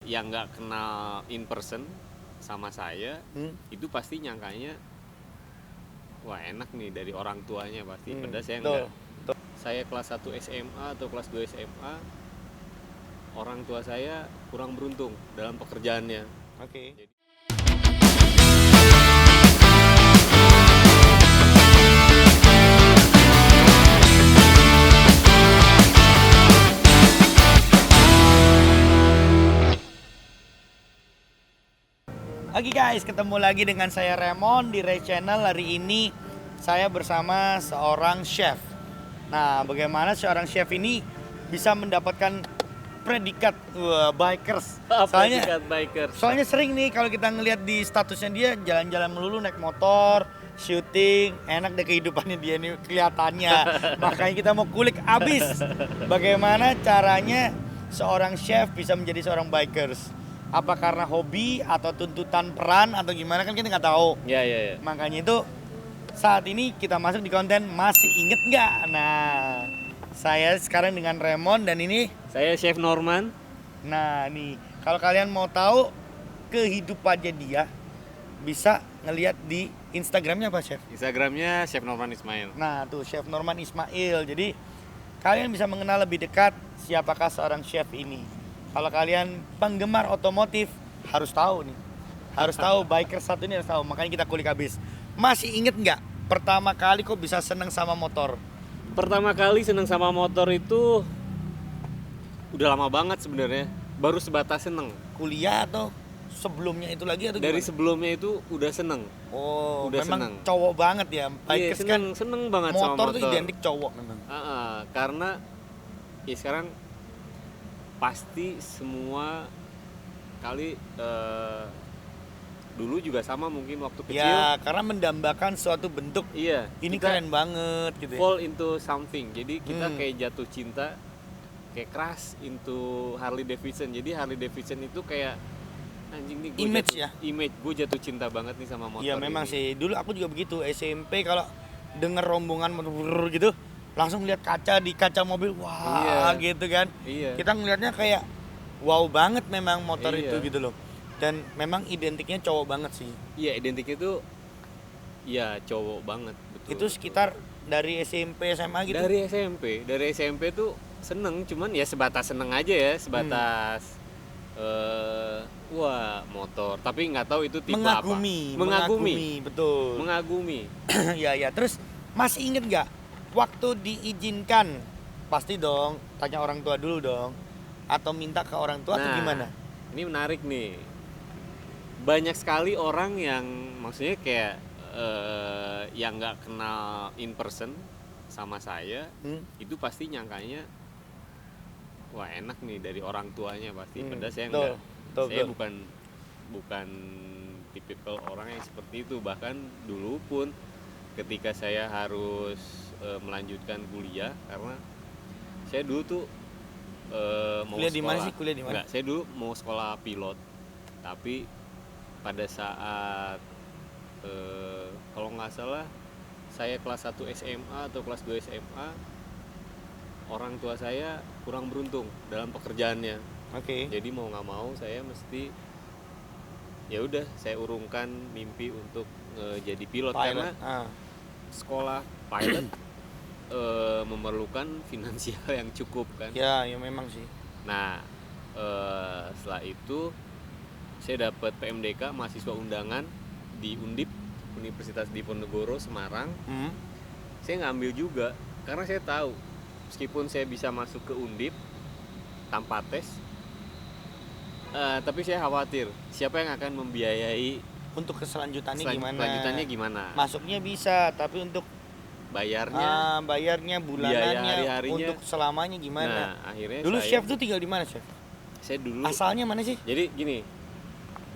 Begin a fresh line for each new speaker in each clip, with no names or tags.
yang nggak kenal in person sama saya itu pasti nyangkanya wah enak nih dari orang tuanya pasti. Padahal saya enggak. Saya kelas 1 SMA atau kelas 2 SMA, orang tua saya kurang beruntung dalam pekerjaannya.
Oke. Oke guys, ketemu lagi dengan saya Raymond di Ray Channel. Hari ini saya bersama seorang chef. Nah, bagaimana seorang chef ini bisa mendapatkan predikat bikers?
Predikat bikers.
Soalnya sering nih kalau kita ngelihat di statusnya dia jalan-jalan melulu naik motor, syuting, enak deh kehidupannya dia nih kelihatannya. Makanya kita mau kulik abis bagaimana caranya seorang chef bisa menjadi seorang bikers. Apa karena hobi atau tuntutan peran atau gimana kan kita nggak tahu.
Iya.
Makanya itu saat ini kita masuk di konten masih inget nggak? Nah, saya sekarang dengan Raymond dan ini
saya Chef Norman.
Nah nih, kalau kalian mau tahu kehidupannya dia bisa ngelihat di Instagramnya apa Chef?
Instagramnya Chef Norman Ismail.
Nah tuh Chef Norman Ismail. Jadi kalian bisa mengenal lebih dekat siapakah seorang chef ini. Kalau kalian penggemar otomotif harus tahu nih, harus tahu biker satu ini harus tahu. Makanya kita kulik habis. Masih inget nggak pertama kali kok bisa seneng sama motor?
Pertama kali seneng sama motor itu udah lama banget sebenarnya. Baru sebatas seneng.
Kuliah atau sebelumnya itu lagi atau gimana?
Dari sebelumnya itu udah seneng.
Oh,
udah
memang
seneng.
Cowok banget ya. Bikers
Iya,
kan
seneng banget sama
motor
motor.
tuh identik cowok memang.
Karena ya sekarang pasti semua kali dulu juga sama mungkin waktu kecil.
Ya, karena mendambakan suatu bentuk.
Iya.
Ini keren banget gitu ya.
Fall into something. Jadi kita kayak jatuh cinta, kayak crush into Harley Davidson. Jadi Harley Davidson itu kayak anjing nih
image ya.
Image gue jatuh cinta banget nih sama motor.
Iya memang
ini.
sih. Dulu aku juga begitu. SMP kalau denger rombongan motor gitu, langsung lihat kaca di kaca mobil, wah
iya.
gitu kan.
Iya.
Kita ngelihatnya kayak wow banget memang motor
iya.
itu gitu loh. Dan memang identiknya cowok banget sih.
Iya, identiknya itu ya cowok banget, betul.
Itu sekitar dari SMP SMA gitu.
Dari SMP tuh seneng, cuman ya sebatas seneng aja ya, sebatas wah motor, tapi nggak tahu itu tipe
mengagumi, betul.
Mengagumi.
Ya, terus masih inget nggak waktu diizinkan? Pasti dong, tanya orang tua dulu dong, atau minta ke orang tua atau gimana?
Ini menarik nih. Banyak sekali orang yang maksudnya kayak yang nggak kenal in person sama saya, itu pasti nyangkanya wah enak nih dari orang tuanya pasti. Padahal saya enggak. Saya bukan tipikal orang yang seperti itu. Bahkan dulu pun ketika saya harus melanjutkan kuliah, karena saya dulu tuh mau
kuliah di mana
sekolah.
sih? Kuliah di mana?
Enggak, saya dulu mau sekolah pilot. Tapi pada saat kalau nggak salah saya kelas 1 SMA atau kelas 2 SMA, orang tua saya kurang beruntung dalam pekerjaannya.
Oke.
Jadi mau nggak mau saya mesti ya udah saya urungkan mimpi untuk jadi pilot. Karena sekolah pilot memerlukan finansial yang cukup kan.
Ya memang sih.
Nah setelah itu saya dapat PMDK mahasiswa undangan di Undip, Universitas Diponegoro Semarang. Saya ngambil juga karena saya tahu meskipun saya bisa masuk ke Undip tanpa tes, tapi saya khawatir siapa yang akan membiayai
untuk keselanjutannya
gimana.
Masuknya bisa, tapi untuk
bayarnya
bulanannya untuk selamanya gimana.
Nah, akhirnya
dulu chef tuh tinggal di mana chef?
Saya dulu
asalnya mana sih?
Jadi gini,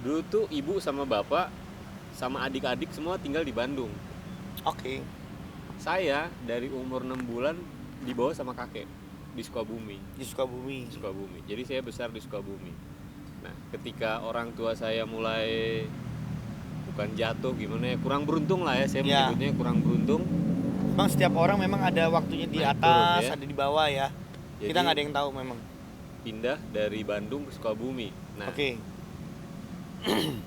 dulu tuh ibu sama bapak sama adik-adik semua tinggal di Bandung.
Oke.
Saya dari umur 6 bulan dibawa sama kakek di Sukabumi. Jadi saya besar di Sukabumi. Nah, ketika orang tua saya mulai bukan jatuh gimana ya, kurang beruntung lah ya, saya menyebutnya kurang beruntung.
Memang setiap orang memang ada waktunya di atas, ya. Ada di bawah ya. Jadi, kita nggak ada yang tahu memang.
pindah dari Bandung ke Sukabumi. Nah,
Oke.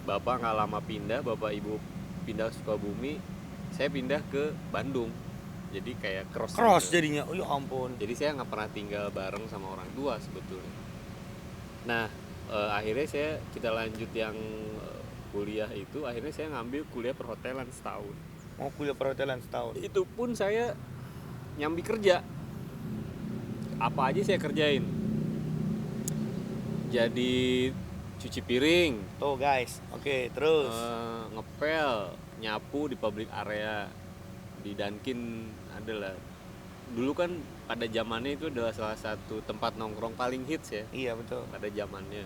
bapak nggak lama pindah, bapak ibu pindah ke Sukabumi, saya pindah ke Bandung. Jadi kayak cross gitu.
Jadinya. Oh ya ampun.
Jadi saya nggak pernah tinggal bareng sama orang tua sebetulnya. Nah, akhirnya kita lanjut yang kuliah itu, akhirnya saya ngambil kuliah perhotelan setahun.
Mau kuliah perhotelan setahun.
Itu pun saya nyambi kerja. Apa aja saya kerjain. Jadi cuci piring,
Tuh guys. Oke, terus.
ngepel, nyapu di public area, di Dunkin adalah. Dulu kan pada zamannya itu adalah salah satu tempat nongkrong paling hits ya.
Iya, betul.
Pada zamannya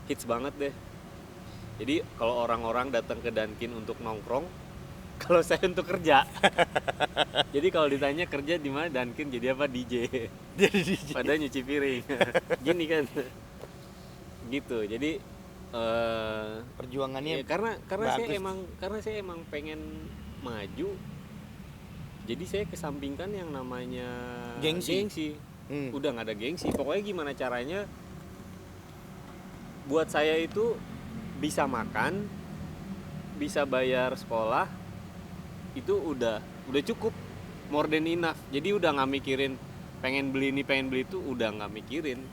hits banget deh. Jadi kalau orang-orang datang ke Dunkin untuk nongkrong, kalau saya untuk kerja. Jadi kalau ditanya kerja di mana, Dunkin jadi apa? DJ.
Jadi DJ.
Pada nyuci piring. Gini kan. Gitu. Jadi
Perjuangannya
ya, karena
bagus.
saya emang pengen maju. Jadi saya kesampingkan yang namanya
Gengsi.
Udah nggak ada gengsi. Pokoknya gimana caranya buat saya itu bisa makan, bisa bayar sekolah, itu udah cukup, more than enough. Jadi udah nggak mikirin pengen beli ini pengen beli itu, udah nggak mikirin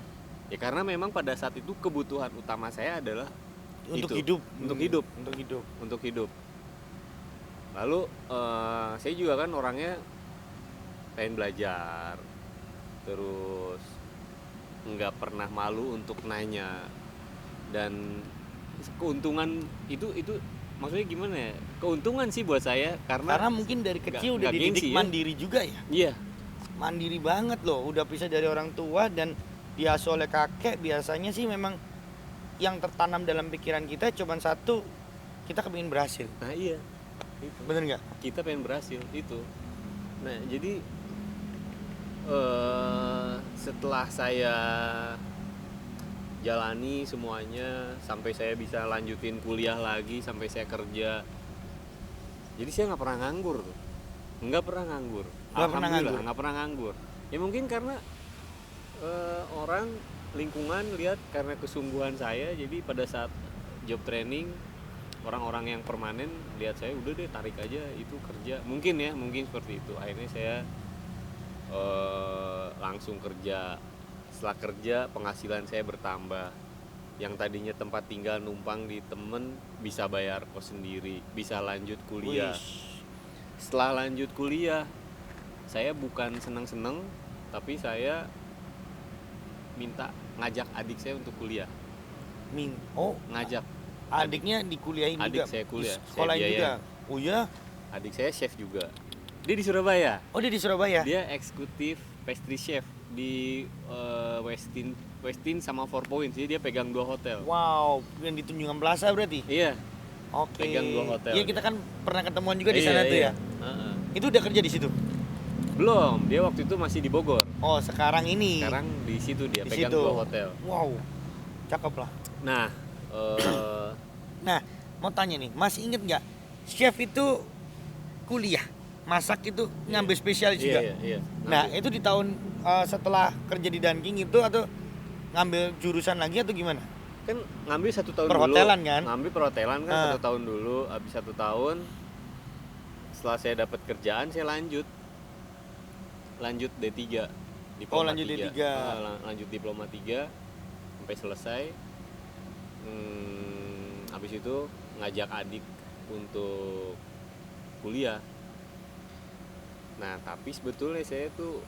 ya, karena memang pada saat itu kebutuhan utama saya adalah
untuk
itu,
hidup.
untuk hidup. Lalu saya juga kan orangnya pengen belajar, terus nggak pernah malu untuk nanya, dan keuntungan itu maksudnya gimana ya, keuntungan sih buat saya karena
mungkin dari kecil udah
nggak
dididik
gengsi,
mandiri juga ya.
Iya,
Mandiri banget loh, udah pisah dari orang tua dan diasuh oleh kakek. Biasanya sih memang yang tertanam dalam pikiran kita cuman satu, kita kepingin berhasil.
nah iya itu.
Bener nggak?
Kita pengen berhasil itu. Nah jadi setelah saya jalani semuanya sampai saya bisa lanjutin kuliah lagi, sampai saya kerja, jadi saya nggak pernah nganggur. Alhamdulillah nggak pernah nganggur. Ya mungkin karena orang lingkungan lihat karena kesungguhan saya, jadi pada saat job training orang-orang yang permanen lihat saya, udah deh tarik aja itu kerja, mungkin seperti itu. Akhirnya saya langsung kerja. Setelah kerja penghasilan saya bertambah, yang tadinya tempat tinggal numpang di temen bisa bayar kos sendiri, bisa lanjut kuliah. Setelah lanjut kuliah saya bukan seneng-seneng, tapi saya minta ngajak adik saya untuk kuliah. Ngajak
adiknya dikuliahin
adik
juga.
saya kuliah,
Sekolahin juga. Oh iya.
Adik saya chef juga. Dia di Surabaya.
Oh, dia di Surabaya.
Dia eksekutif pastry chef di Westin sama Four Points. Jadi dia pegang 2 hotel.
Wow, yang di Tunjungan Plaza berarti?
Iya.
Oke.
Pegang 2 hotel.
Iya, kita kan pernah ketemuan juga di sana tuh ya. Itu udah kerja di situ?
Belum, dia waktu itu masih di Bogor.
Oh, sekarang ini.
Sekarang di situ dia
di
pegang
situ.
2 hotel.
Wow. Cakep lah.
Nah,
nah, mau tanya nih, masih inget nggak chef itu kuliah masak itu ngambil spesialis juga?
Iya.
Nah, itu di tahun setelah kerja di Dunkin itu atau ngambil jurusan lagi atau gimana?
Kan ngambil 1 tahun
perhotelan
dulu.
Kan?
Ngambil perhotelan kan 1 tahun dulu, habis 1 tahun setelah saya dapat kerjaan saya lanjut D3 diploma.
Lanjut
3.
D3.
Lanjut diploma 3 sampai selesai. Habis itu ngajak adik untuk kuliah. Nah, tapi sebetulnya saya tuh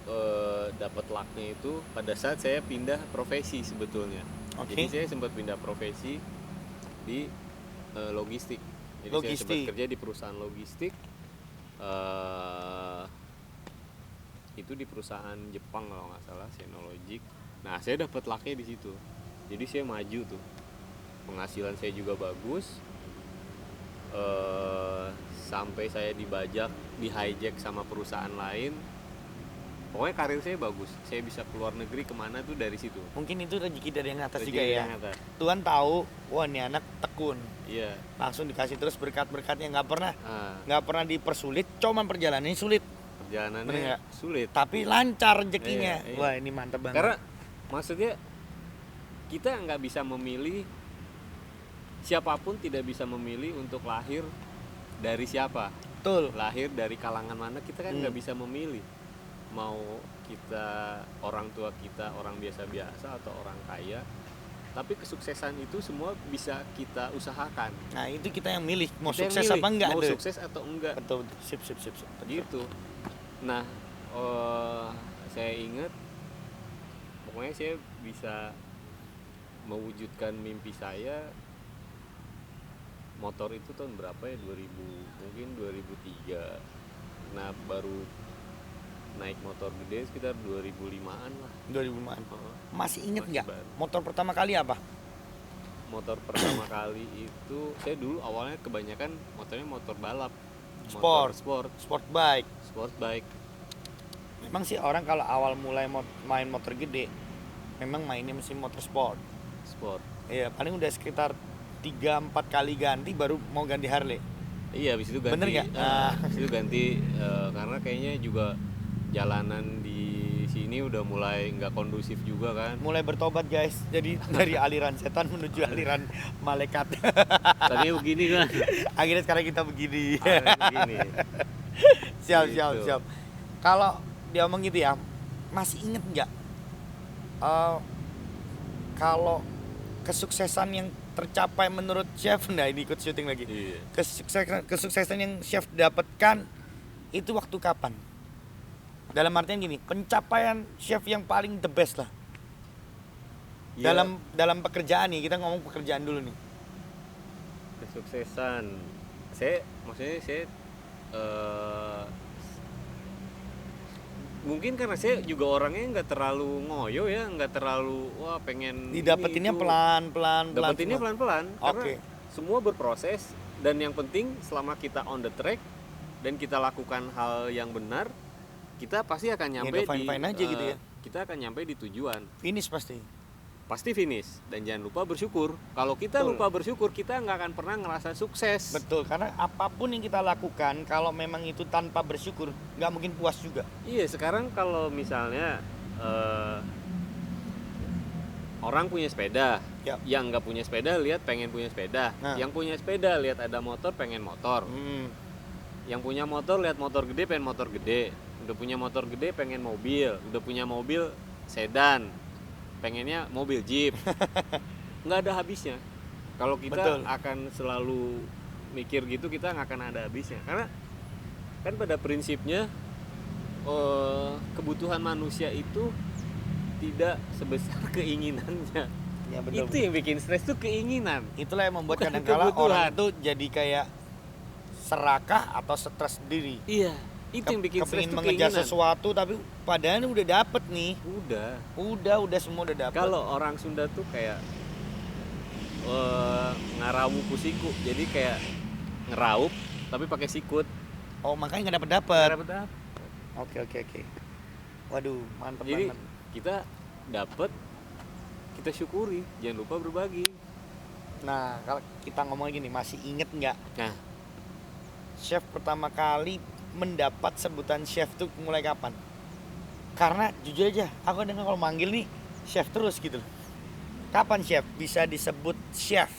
dapat lucknya itu pada saat saya pindah profesi sebetulnya. Jadi saya sempat pindah profesi di logistik. Jadi saya sempat kerja di perusahaan logistik. Itu di perusahaan Jepang kalau nggak salah, Senologic. Nah, saya dapat lucknya di situ. Jadi saya maju tuh. Penghasilan saya juga bagus. Sampai saya dibajak, di hijack sama perusahaan lain. Pokoknya karir saya bagus. Saya bisa keluar negeri kemana tuh dari situ.
Mungkin itu rezeki dari yang atas
Rezeki
juga ya.
atas.
Tuhan tahu, wah ini anak tekun.
Iya.
Langsung dikasih terus berkat-berkatnya, nggak pernah dipersulit. Cuman perjalanannya sulit.
Perjalanannya sulit.
Tapi lancar rezekinya.
Iya.
Wah ini mantap banget.
Karena maksudnya kita nggak bisa memilih, siapapun tidak bisa memilih untuk lahir dari siapa,
Betul.
lahir dari kalangan mana, kita kan nggak bisa memilih mau kita orang tua kita orang biasa-biasa atau orang kaya, tapi kesuksesan itu semua bisa kita usahakan.
Nah itu kita yang milih mau
Kita yang
sukses
milih,
apa enggak
mau
tuh.
sukses atau enggak.
Betul. Sip. Betul.
Gitu. Nah, saya ingat pokoknya saya bisa mewujudkan mimpi saya. Motor itu tahun berapa ya, 2000 mungkin 2003. Nah baru naik motor gede sekitar 2005-an lah.
2005-an.
Heeh.
Masih inget
Masih
nggak
baru.
motor pertama kali apa?
Motor pertama kali itu saya dulu awalnya kebanyakan motornya motor balap,
Sport.
motor
Sport bike.
sport bike.
Memang sih orang kalau awal mulai main motor gede, memang mainnya mesti motor sport. Iya, paling udah sekitar 3-4 kali ganti baru mau ganti Harley.
Iya, habis itu ganti.
Bener nggak?
Habis itu ganti karena kayaknya juga jalanan di sini udah mulai nggak kondusif juga kan.
Mulai bertobat guys, jadi dari aliran setan menuju aliran malaikat.
Tadinya begini kan.
Akhirnya sekarang kita begini.
Begini.
Siap.
Gitu.
Kalau dia ngomong gitu ya, masih inget nggak? Kalau kesuksesan yang tercapai menurut chef, nah ini ikut syuting lagi.
Iya.
Kesuksesan yang chef dapatkan itu waktu kapan? Dalam artian gini, pencapaian chef yang paling the best lah.
Ya,
Dalam pekerjaan nih, kita ngomong pekerjaan dulu nih.
kesuksesan. Maksudnya saya mungkin karena saya juga orangnya nggak terlalu ngoyo ya, nggak terlalu wah pengen
Didapetinnya
ini, itu.
pelan-pelan.
Dapetinnya pelan-pelan karena
Oke.
semua berproses, dan yang penting selama kita on the track dan kita lakukan hal yang benar, kita pasti akan nyampe
udah fine-fine aja gitu ya.
Kita akan nyampe di tujuan,
Finish pasti.
pasti finish. Dan jangan lupa bersyukur. Kalau kita
Betul.
lupa bersyukur, kita nggak akan pernah ngerasa sukses.
Betul, karena apapun yang kita lakukan kalau memang itu tanpa bersyukur nggak mungkin puas juga.
Iya, sekarang kalau misalnya orang punya sepeda,
Ya.
yang nggak punya sepeda lihat pengen punya sepeda,
Nah.
yang punya sepeda lihat ada motor pengen motor, yang punya motor lihat motor gede pengen motor gede, udah punya motor gede pengen mobil, udah punya mobil sedan pengennya mobil jeep. Nggak ada habisnya. Kalau kita
Betul.
akan selalu mikir gitu, kita nggak akan ada habisnya. Karena kan pada prinsipnya kebutuhan manusia itu tidak sebesar keinginannya.
Ya, betul.
Itu yang bikin stres tuh keinginan.
Itulah yang membuat
Bukan
kadang-kala
kebutuhan.
orang itu jadi kayak serakah atau stres sendiri.
Iya, itu yang bikin stres
Kepingin
tuh
mengejar
keinginan.
sesuatu tapi padahal udah dapet nih.
Udah.
Semua udah dapet.
Kalau orang Sunda tuh kayak ngarawu kusiku, jadi kayak ngeraup tapi pakai sikut.
Oh, makanya nggak
Nggak
dapet.
dapet.
Oke. Waduh, mantep
Jadi
banget.
kita dapet, kita syukuri, jangan lupa berbagi.
Nah, kalau kita ngomong gini, masih inget nggak
Nah,
chef pertama kali mendapat sebutan chef tuh mulai kapan? Karena jujur aja, aku dengar kalau manggil nih chef terus gitu. Kapan chef bisa disebut chef?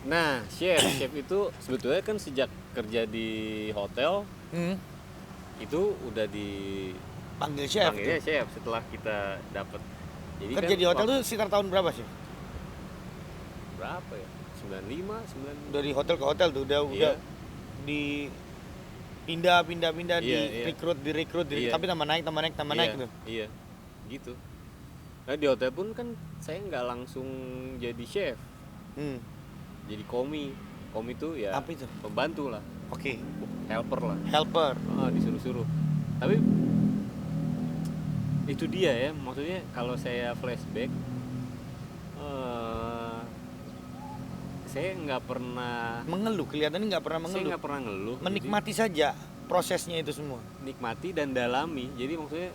nah chef itu sebetulnya kan sejak kerja di hotel itu udah
Panggil chef.
dipanggilnya
Tuh.
chef setelah kita dapet. Jadi
Kerja
kan
di hotel tuh sekitar tahun berapa sih?
berapa ya? 95, 90.
Dari hotel ke hotel tuh udah
Iya.
di pindah
Iya,
di
iya.
rekrut
Iya.
tapi tambah naik gitu.
Iya, gitu. Nah di hotel pun kan saya nggak langsung jadi chef, jadi komi tuh ya
Apa itu?
pembantu lah,
Oke.
helper lah.
Helper.
Disuruh-suruh. Tapi itu dia ya, maksudnya kalau saya flashback, saya nggak pernah
Mengeluh, kelihatannya nggak pernah
saya
mengeluh.
nggak pernah ngeluh.
Menikmati saja prosesnya itu semua.
Jadi, nikmati dan dalami. Jadi maksudnya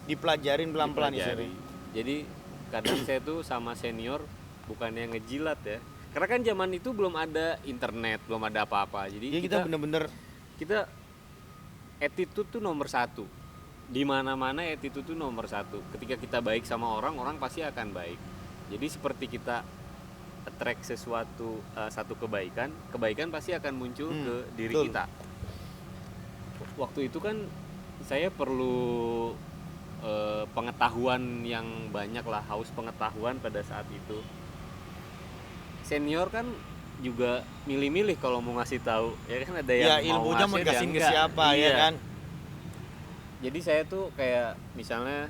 Dipelajarin pelan-pelan
dipelajari. Jadi kadang saya tuh sama senior bukannya ngejilat ya. Karena kan zaman itu belum ada internet, belum ada apa-apa. Jadi
Jadi kita bener-bener
kita attitude tuh nomor satu. Di mana-mana attitude tuh nomor satu. Ketika kita baik sama orang, orang pasti akan baik. Jadi seperti kita attract sesuatu, satu kebaikan pasti akan muncul ke diri
betul.
kita. Waktu itu kan saya perlu pengetahuan yang banyak lah, haus pengetahuan pada saat itu. Senior kan juga milih-milih kalau mau ngasih tahu, ya kan, ada
Ya
yang mau
ilmunya mau
ngasih, ada
dikasihin
yang
ke
enggak.
siapa
Iya.
ya kan.
Jadi saya tuh kayak misalnya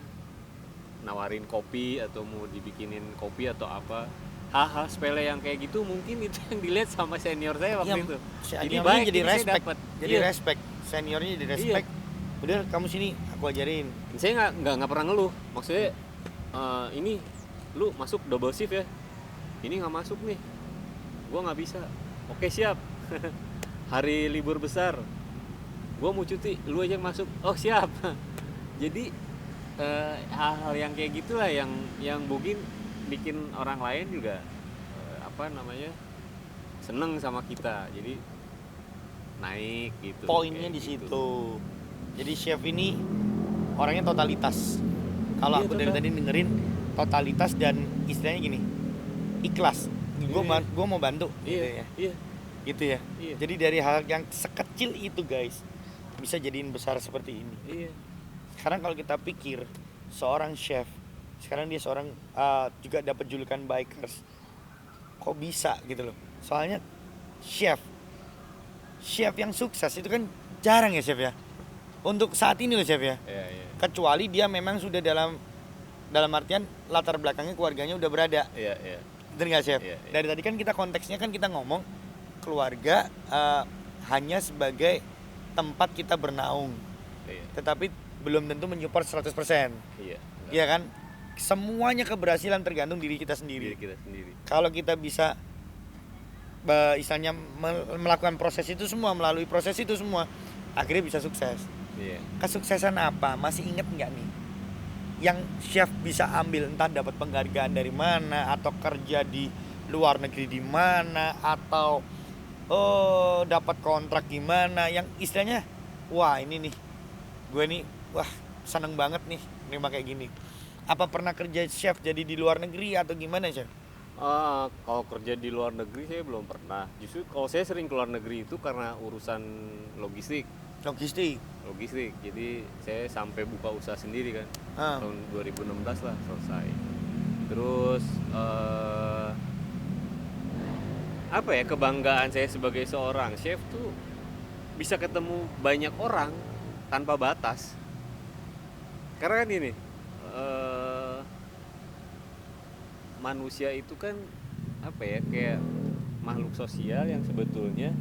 nawarin kopi atau mau dibikinin kopi atau apa, hal-hal sepele yang kayak gitu mungkin itu yang dilihat sama senior saya waktu
Ya,
itu.
seniornya jadi
saya
respect.
dapet.
Jadi
Iya.
respect. Seniornya jadi respect. Udah kamu sini aku ajarin.
Saya nggak pernah ngeluh, maksudnya ini lu masuk double shift ya, ini nggak masuk nih, gua nggak bisa. Oke siap. Hari libur besar gua mau cuti, lu aja yang masuk. Oh siap. Jadi hal-hal yang kayak gitulah yang mungkin bikin orang lain juga seneng sama kita, jadi naik gitu.
Poinnya
kayak
di
gitu.
situ. Jadi chef ini orangnya totalitas. Kalau
Iya,
aku dari
total.
tadi dengerin totalitas dan istilahnya gini, ikhlas. Gue mau bantu, gitu ya.
Iya.
Gitu ya.
Iya.
Jadi dari hal yang sekecil itu guys, bisa jadiin besar seperti ini.
Iya.
Sekarang kalau kita pikir seorang chef, sekarang dia seorang juga dapat julukan bikers. Kok bisa gitu loh? Soalnya chef yang sukses itu kan jarang ya chef ya. Untuk saat ini loh chef ya.
Iya.
Kecuali dia memang sudah dalam artian latar belakangnya keluarganya udah berada.
Iya.
Bener nggak chef?
Iya.
Dari tadi kan kita konteksnya kan kita ngomong keluarga hanya sebagai tempat kita bernaung.
Iya.
Tetapi belum tentu menyupport 100%.
Iya.
Iya kan? Semuanya keberhasilan tergantung diri kita
Diri
sendiri.
kita sendiri.
Kalau kita bisa istilahnya melakukan proses itu semua, melalui proses itu semua, akhirnya bisa sukses.
Iya.
Kesuksesan apa? Masih inget nggak nih? Yang chef bisa ambil, entah dapat penghargaan dari mana, atau kerja di luar negeri di mana, atau dapat kontrak gimana, yang istilahnya wah ini nih, gue nih wah seneng banget nih nerima kayak gini. Apa pernah kerja chef jadi di luar negeri atau gimana chef?
Kalau kerja di luar negeri saya belum pernah. Justru kalau saya sering ke luar negeri itu karena urusan logistik.
Logistik.
Jadi saya sampai buka usaha sendiri kan.
Ah.
Tahun 2016 lah selesai. Terus kebanggaan saya sebagai seorang chef tuh bisa ketemu banyak orang tanpa batas. Karena kan ini manusia itu kan kayak makhluk sosial yang sebetulnya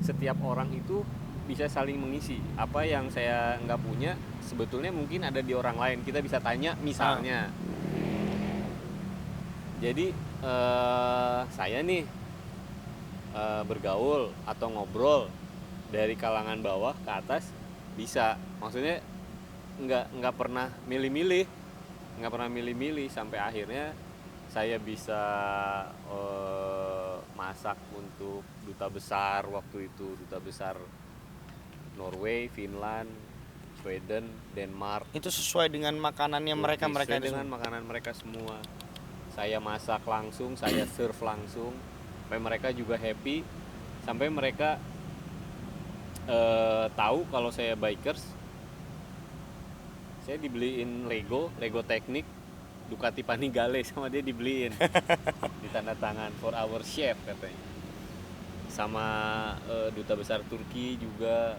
setiap orang itu bisa saling mengisi. Apa yang saya nggak punya sebetulnya mungkin ada di orang lain, kita bisa tanya misalnya. Jadi saya nih bergaul atau ngobrol dari kalangan bawah ke atas bisa, maksudnya nggak pernah milih-milih sampai akhirnya saya bisa masak untuk duta besar waktu itu, duta besar Norway, Finland, Sweden, Denmark.
Itu sesuai dengan makanannya mereka
Sesuai
itu
dengan
semua.
makanan mereka semua. Saya masak langsung, saya serve langsung, sampai mereka juga happy, sampai mereka tahu kalau saya bikers. Saya dibeliin Lego teknik Ducati Panigale sama dia dibeliin. Ditanda tangan for our chef katanya. Sama duta besar Turki juga,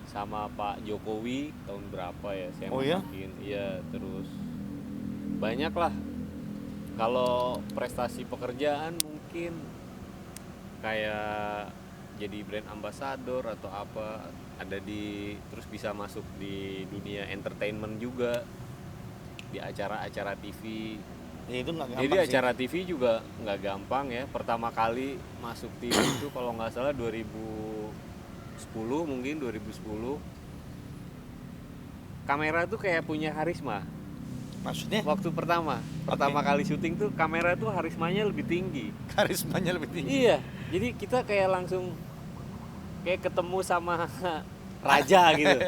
sama Pak Jokowi tahun berapa ya saya masakin. Iya, terus banyak lah. Kalau prestasi pekerjaan mungkin kayak jadi brand ambassador atau apa, terus bisa masuk di dunia entertainment juga, di acara-acara TV.
Ya, itu nggak gampang.
Jadi acara TV juga nggak gampang ya. Pertama kali masuk TV itu kalau nggak salah 2010 mungkin 2010. Kamera tuh kayak punya karisma.
Maksudnya?
Waktu pertama kali syuting tuh kamera tuh karismanya lebih tinggi.
Karismanya lebih tinggi.
Iya. Jadi kita kayak langsung kayak ketemu sama raja gitu.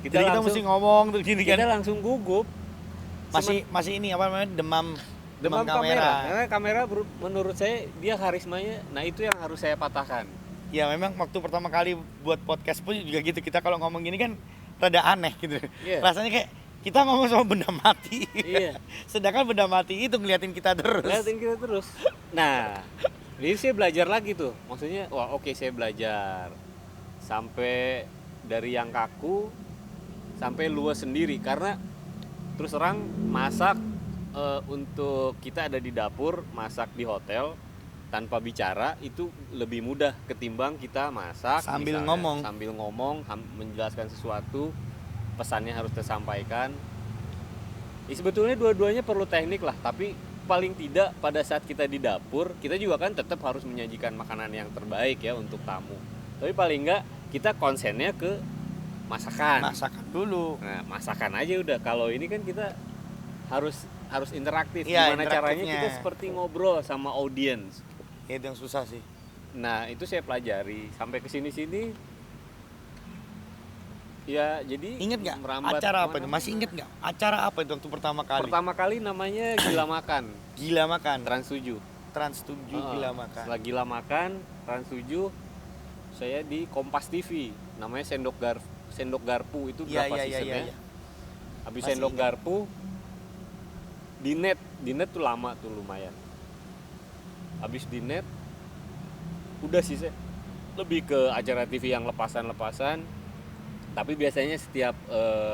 Kita mesti ngomong tuh gini kan.
Kita langsung gugup.
Masih ini apa namanya,
Demam kamera. Karena kamera menurut saya dia karismanya, nah itu yang harus saya patahkan.
Ya memang waktu pertama kali buat podcast pun juga gitu, kita kalau ngomong gini kan rada aneh gitu. Rasanya kayak kita ngomong sama benda mati. Sedangkan benda mati itu ngeliatin kita terus.
Nah, jadi saya belajar lagi tuh. Maksudnya, wah oke, saya belajar sampai dari yang kaku sampai luas sendiri. Karena terus terang masak untuk kita ada di dapur, masak di hotel tanpa bicara itu lebih mudah ketimbang kita masak
sambil
ngomong menjelaskan sesuatu, pesannya harus tersampaikan. Sebetulnya dua-duanya perlu teknik lah, tapi paling tidak pada saat kita di dapur kita juga kan tetap harus menyajikan makanan yang terbaik ya untuk tamu. Tapi paling enggak kita konsennya ke masakan
dulu.
Nah, masakan aja udah. Kalau ini kan kita harus interaktif.
Ya,
gimana caranya kita seperti ngobrol sama audiens.
Itu yang susah sih.
Nah, itu saya pelajari sampai ke sini-sini. Ya, jadi
inget nggak acara apa itu? Masih inget nggak acara apa itu waktu pertama kali?
Pertama kali namanya Gila Makan.
Gila Makan.
Trans 7.
Gila Makan.
Setelah Gila Makan, Trans 7, saya di Kompas TV. Namanya Sendok Garpu itu berapa seasonnya? Habis Sendok Garpu di net tuh lama tuh lumayan. Habis di net udah sih saya lebih ke acara TV yang lepasan. Tapi biasanya setiap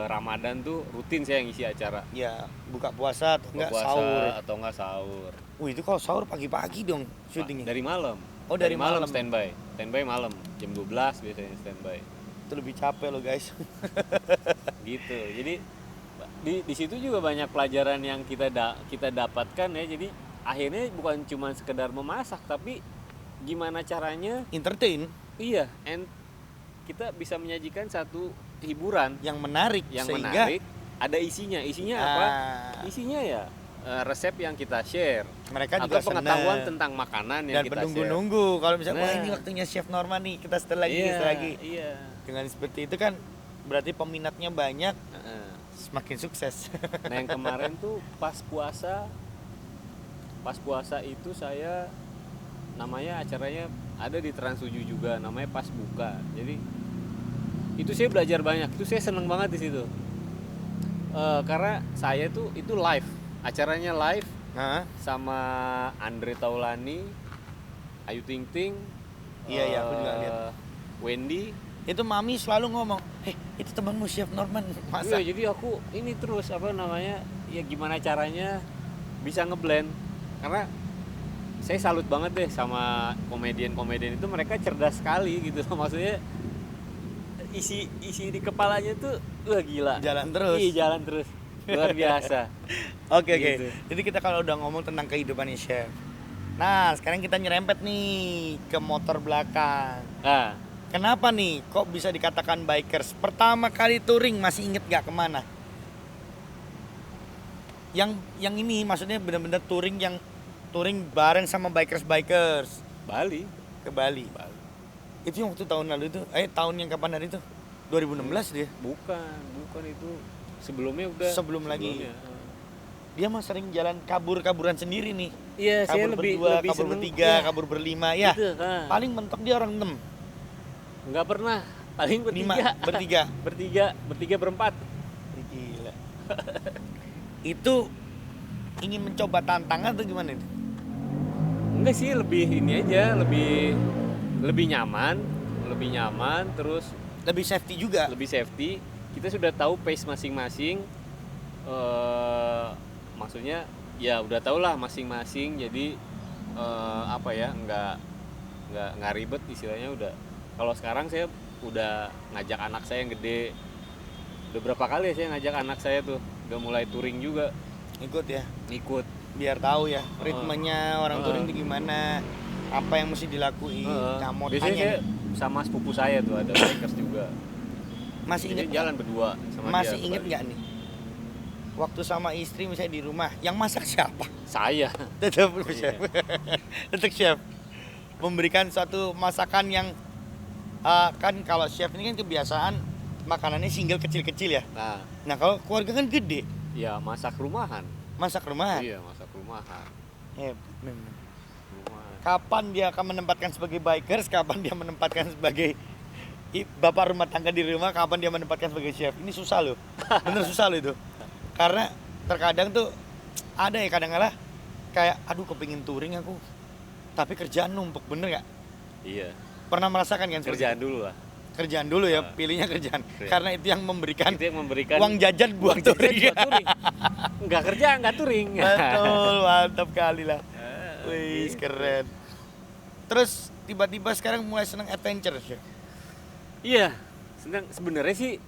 Ramadan tuh rutin saya ngisi acara.
Ya, buka puasa atau enggak sahur. Itu kalau sahur pagi-pagi dong syutingnya.
Dari malam.
Oh, dari malam
standby malam jam 12 biasanya standby.
Itu lebih capek loh guys.
Gitu. Jadi di situ juga banyak pelajaran yang kita dapatkan ya. Jadi akhirnya bukan cuma sekedar memasak, tapi gimana caranya
entertain.
Iya, kita bisa menyajikan satu hiburan
yang menarik
ada isinya apa? Isinya ya resep yang kita share,
mereka
atau
juga
pengetahuan tentang makanan yang kita share.
Dan menunggu kalau misalnya wah ini waktunya Chef Norman nih, kita setelah lagi. Dengan seperti itu kan berarti peminatnya banyak, semakin sukses.
Nah yang kemarin tuh pas puasa itu saya namanya acaranya ada di Trans 7 juga, namanya Pas Buka. Jadi itu saya belajar banyak, itu saya seneng banget di situ. Karena saya tuh itu live, acaranya live sama Andre Taulani, Ayu Ting Ting,
iya aku juga lihat.
Wendy.
Itu mami selalu ngomong, itu temanmu Chef Norman masak.
Iya, jadi aku ini terus ya gimana caranya bisa ngeblend. Karena saya salut banget deh sama komedian-komedian itu, mereka cerdas sekali gitu. Maksudnya isi di kepalanya tuh gila.
Jalan terus.
Iya, jalan terus. Luar biasa.
Oke. Jadi kita kalau udah ngomong tentang kehidupan chef. Nah, sekarang kita nyerempet nih ke motor belakang. Kenapa nih kok bisa dikatakan bikers? Pertama kali touring masih inget gak kemana? Yang ini maksudnya benar-benar touring bareng sama bikers.
Bali.
Ke Bali. Itu yang waktu tahun lalu itu, tahun yang kapan hari itu? 2016 dia?
Bukan itu. Sebelum lagi.
Dia mah sering jalan kaburan sendiri nih.
Iya, saya lebih
kabur bertiga, kabur berlima ya.
Gitu,
paling mentok dia orang 6.
Enggak pernah, paling bertiga berempat.
Gila. Itu ingin mencoba tantangan atau gimana itu?
Enggak sih, lebih ini aja, lebih nyaman, terus
lebih safety juga.
Lebih safety. Kita sudah tahu pace masing-masing. Maksudnya ya udah tau lah masing-masing. Jadi nggak ribet istilahnya udah. Kalau sekarang saya udah ngajak anak saya yang gede. Udah berapa kali saya ngajak anak saya tuh, udah mulai touring juga.
Ikut. Biar tahu ya ritmenya orang touring itu gimana, apa yang mesti dilakuin.
Biasanya saya sama sepupu saya tuh ada bikers juga.
Masih inget
jalan berdua sama
masih dia. Masih inget nggak nih? Waktu sama istri misalnya di rumah, yang masak siapa?
Saya.
Tetap chef. Tetap chef. Memberikan suatu masakan yang kan kalau chef ini kan kebiasaan makanannya single kecil-kecil ya. Nah kalau keluarga kan gede.
Ya masak rumahan.
Masak rumahan.
Iya, masak rumahan. mahal.
Memang.
Mahal.
Kapan dia akan menempatkan sebagai bikers, kapan dia menempatkan sebagai bapak rumah tangga di rumah, kapan dia menempatkan sebagai chef. Ini susah loh. Bener susah loh itu. Karena terkadang tuh ada ya kadang-kala kayak aduh kepingin touring aku. Tapi kerjaan numpuk, bener gak?
Iya.
Pernah merasakan kan?
Kerjaan dulu lah.
Kerjaan dulu ya, pilihnya kerjaan. Karena itu yang memberikan
Itu yang memberikan
uang jajan buat touring.
Nggak kerja, nggak touring.
Betul, mantap kali lah. Wih,
gitu.
keren. Terus tiba-tiba sekarang mulai seneng adventure ya?
Iya, sebenarnya sih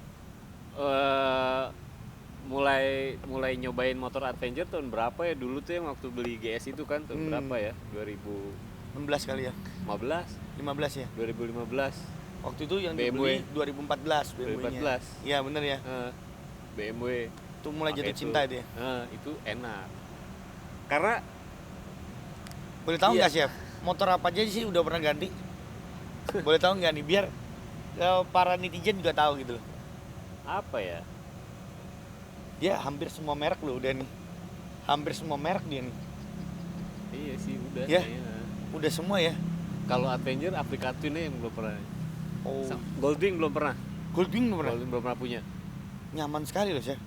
mulai nyobain motor adventure tahun berapa ya? Dulu tuh yang waktu beli GS itu kan tahun berapa ya?
16 kali ya? 15 ya?
2015.
Waktu itu yang
BMW.
dibeli 2014 BMW-nya.
2014.
Iya bener ya.
BMW.
Itu mulai jatuh
Pakai
cinta
itu.
dia.
Itu enak. Karena
Boleh tahu
Iya.
nggak sih? Motor apa aja sih udah pernah ganti? Boleh tahu nggak nih biar para netizen juga tahu gitu loh.
apa ya?
Dia hampir semua merek loh udah nih. Hampir semua merek dia nih.
Iya sih udah.
Ya?
kayaknya.
Udah semua ya.
Kalau Avenger, Afrika Twin yang belum pernah.
Oh.
Goldwing belum pernah.
Goldwing pernah.
Goldwing belum pernah punya.
Nyaman sekali loh, Chef.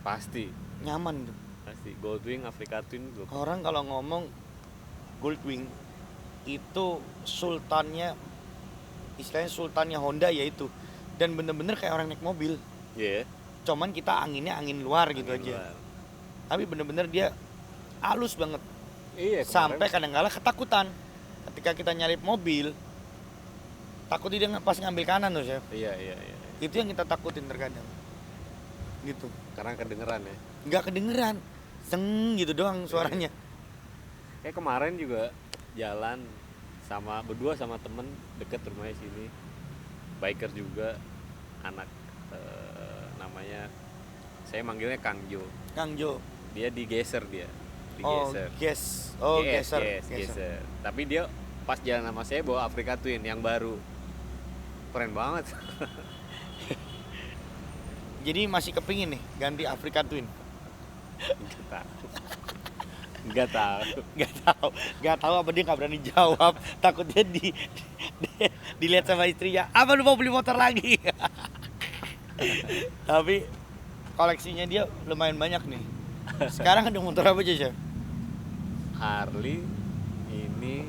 Pasti.
Nyaman tuh.
Pasti. Goldwing, Afrika Twin belum.
Orang kalau ngomong Goldwing itu sultannya, istilahnya sultannya Honda ya itu. Dan bener-bener kayak orang naik mobil.
Iya.
Cuman kita anginnya angin luar gitu
Angin
aja.
luar.
Tapi bener-bener dia halus banget.
Iya.
Sampai kadang-kala ketakutan ketika kita nyalip mobil. Takut dia pas ngambil kanan tuh, Chef.
Iya.
Itu yang kita takutin terkadang. Gitu.
Karena kedengeran ya.
Nggak kedengeran. Seng gitu doang suaranya.
Kayak kemarin juga jalan berdua sama temen deket rumahnya sini. Biker juga, anak namanya saya manggilnya Kang Jo.
Kang Jo.
Dia digeser dia.
Oh,
Digeser.
geser.
Tapi dia pas jalan sama saya bawa Afrika Twin yang baru. Keren banget.
Jadi masih kepingin nih ganti Afrika Twin.
Nggak
Gak tahu apa dia nggak berani jawab. Takutnya dilihat sama istrinya. Apa lu mau beli motor lagi? Tapi koleksinya dia lumayan banyak nih. Sekarang ada motor apa aja, Chef?
Harley ini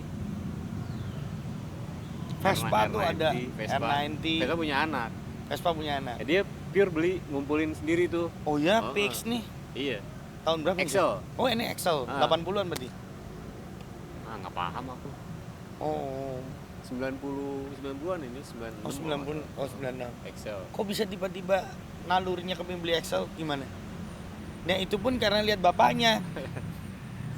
Vespa tuh ada
R90. Vespa punya anak.
Vespa punya anak.
Dia pure beli ngumpulin sendiri tuh.
Oh ya, PX nih.
Iya.
Tahun berapa?
Excel.
Oh, ini Excel. 80-an berarti.
Nggak paham aku.
Oh.
90-an ini 96.
Oh, 90. Oh, 96.
Excel.
Kok bisa tiba-tiba nalurinya kepingin beli Excel gimana? Nah, itu pun karena lihat bapaknya.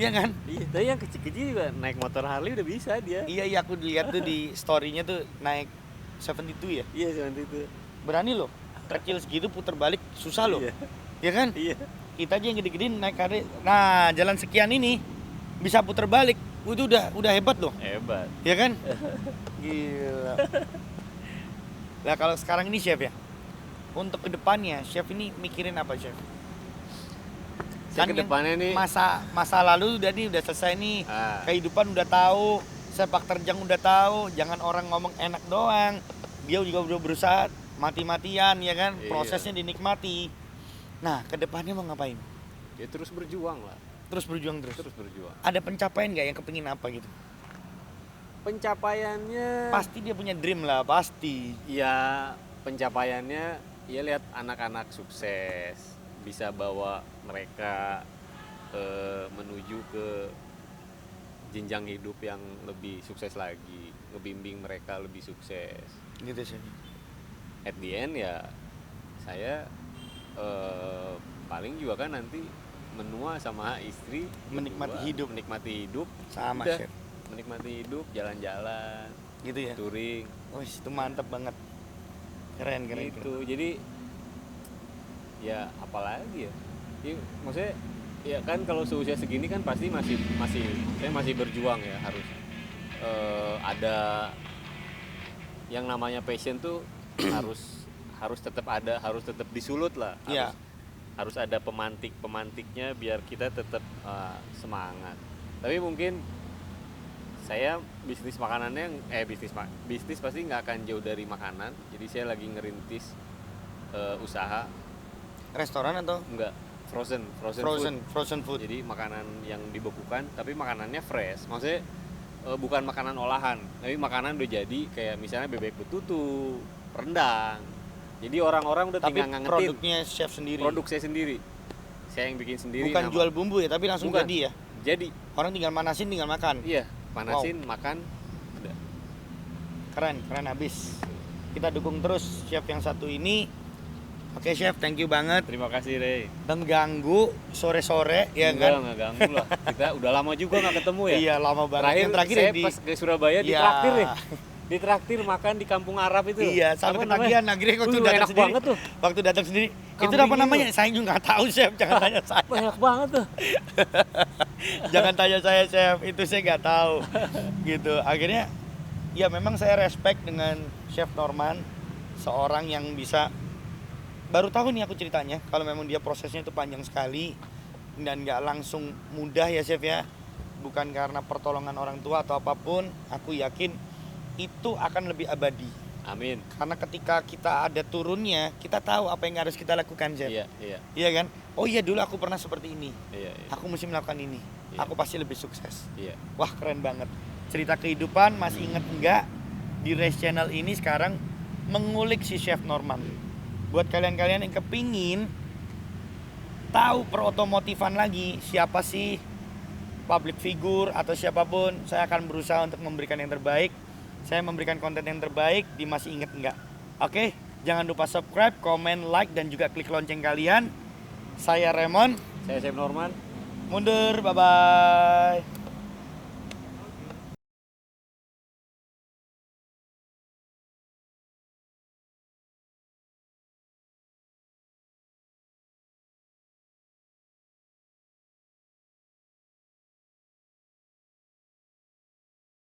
Iya kan?
Iya, tapi yang kecil-kecil juga naik motor Harley udah bisa dia.
Iya, aku lihat tuh di story-nya tuh naik 72 ya.
Iya, seperti itu.
Berani loh. Kecil segitu putar balik susah loh.
Iya.
Ya kan?
Iya.
Kita aja yang gede-gedein naik kare. Nah, jalan sekian ini bisa putar balik. Itu udah hebat loh.
Hebat.
Ya kan? Gila. Nah, kalau sekarang ini Chef ya. Untuk kedepannya, Chef ini mikirin apa, Chef?
Saya kedepannya nih
masa lalu udah selesai nih. Kehidupan udah tahu, sepak terjang udah tahu, jangan orang ngomong enak doang. Dia juga udah berusaha mati-matian ya kan, prosesnya dinikmati. Nah, kedepannya mau ngapain?
Ya terus berjuang lah.
Terus berjuang terus. Ada pencapaian nggak yang kepingin apa gitu?
Pencapaiannya
Pasti dia punya dream lah, pasti.
ya pencapaiannya ya lihat anak-anak sukses, bisa bawa mereka menuju ke jenjang hidup yang lebih sukses lagi, ngebimbing mereka lebih sukses.
Gitu sih.
At the end ya saya paling juga kan nanti menua sama istri,
Menikmati hidup. Sama,
udah,
Chef.
menikmati hidup, jalan-jalan,
Gitu ya.
touring.
Wih, itu mantap banget. Keren.
Gitu. Jadi ya apalagi ya? Ya maksudnya ya kan kalau seusia segini kan pasti saya masih berjuang ya, harus ada yang namanya passion tuh harus tetap ada, harus tetap disulut lah.
Iya.
harus ada pemantiknya biar kita tetap semangat. Tapi mungkin saya bisnis makanannya bisnis pasti nggak akan jauh dari makanan. Jadi saya lagi ngerintis usaha
Restoran atau
enggak frozen food. Jadi makanan yang dibekukan tapi makanannya fresh. Maksudnya bukan makanan olahan, tapi makanan udah jadi kayak misalnya bebek betutu, rendang. Jadi orang-orang udah
tapi
tinggal ngangetin.
produknya chef sendiri.
Produk saya sendiri. Saya yang bikin sendiri.
Bukan jual bumbu ya, tapi langsung
Bukan.
jadi ya.
Jadi
Orang tinggal manasin, tinggal makan.
iya, panasin, makan, udah.
Keren habis. Kita dukung terus chef yang satu ini. Oke chef, thank you banget.
Terima kasih, Rey.
Dan ganggu sore-sore ya kan?
Enggak ganggu lah. Kita udah lama juga nggak ketemu ya.
Iya, lama banget. Yang terakhir
saya
di
pas ke Surabaya
Iya.
ditraktir nih. Ditraktir makan di kampung Arab itu.
Iya, sampai ketagihan akhirnya waktu datang
enak
sendiri.
banget tuh.
Waktu datang sendiri. Itu
Kambing
apa namanya?
itu.
Saya juga nggak tahu chef, jangan tanya saya.
Enak banget tuh.
Jangan tanya saya chef, itu saya nggak tahu. Gitu. Akhirnya ya memang saya respect dengan Chef Norman, seorang yang bisa baru tahu nih aku ceritanya kalau memang dia prosesnya itu panjang sekali dan nggak langsung mudah ya chef ya. Bukan karena pertolongan orang tua atau apapun, aku yakin itu akan lebih abadi.
Amin.
Karena ketika kita ada turunnya, kita tahu apa yang harus kita lakukan, chef.
Iya, iya.
Iya kan? Oh iya, dulu aku pernah seperti ini.
Iya, iya.
Aku mesti melakukan ini.
Iya.
Aku pasti lebih sukses.
Iya.
Wah, keren banget. Cerita kehidupan masih inget enggak? Di Race Channel ini sekarang mengulik si Chef Norman. Buat kalian-kalian yang kepingin tahu perotomotifan lagi, siapa sih public figure atau siapapun, saya akan berusaha untuk memberikan yang terbaik. Saya memberikan konten yang terbaik di Masih Inget Enggak. Oke, jangan lupa subscribe, komen, like, dan juga klik lonceng kalian. Saya Raymond.
Saya Chef Norman.
Mundur, bye-bye.